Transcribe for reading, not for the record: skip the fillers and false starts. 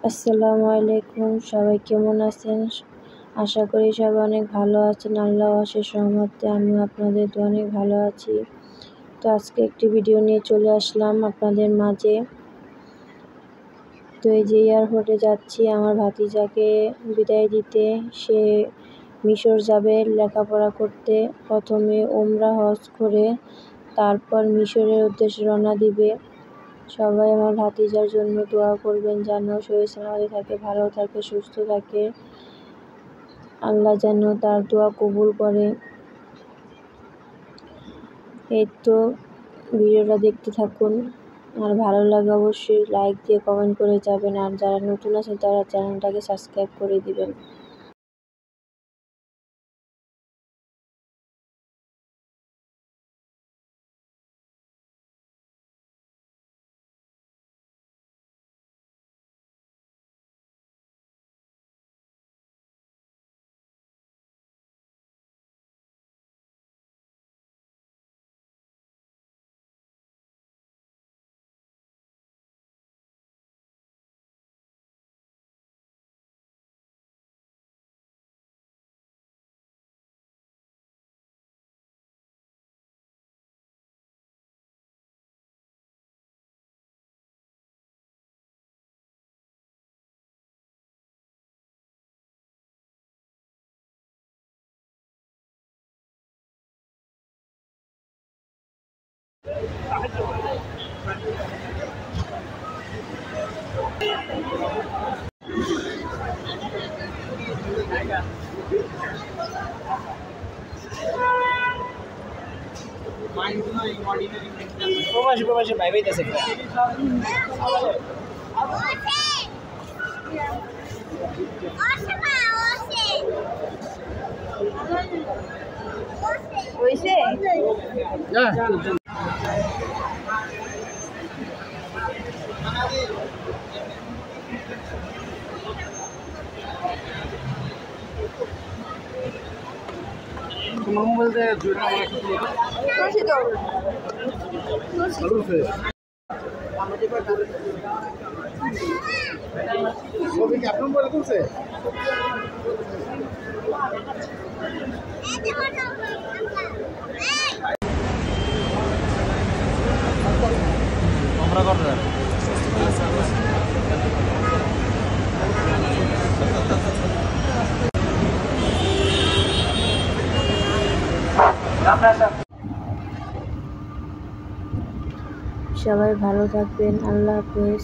আসসালামু আলাইকুম, সবাই কেমন আছেন? আশা করি সবাই অনেক ভালো আছেন। আল্লাহর অশেষ রহমতে আমিও আপনাদের অনেক ভালো আছি। তো আজকে একটি ভিডিও নিয়ে চলে আসলাম আপনাদের মাঝে। তো এই যে এয়ারপোর্টে যাচ্ছি আমার ভাতিজাকে বিদায় দিতে। সে মিশর যাবে লেখাপড়া করতে। প্রথমে উমরা হজ করে তারপর মিশরের উদ্দেশ্যে রওনা দিবে। সবাই আমার ভাতিজার জন্য দোয়া করবেন যেন শরীর সালামতে থাকে, ভালো থাকে, সুস্থ থাকে। আল্লাহ যেন তার দোয়া কবুল করে। এই তো ভিডিওটা দেখতে থাকুন, আর ভালো লাগে অবশ্যই লাইক দিয়ে কমেন্ট করে যাবেন, আর যারা নতুন আছেন তারা চ্যানেলটাকে সাবস্ক্রাইব করে দিবেন। প্রবাসী ভাই ভাইতেছে মোবাইল দিয়ে ছবি কি আপনার মোবাইলে তুলছে? আমরা করতে সবাই ভালো থাকবেন। আল্লাহ হাফেজ।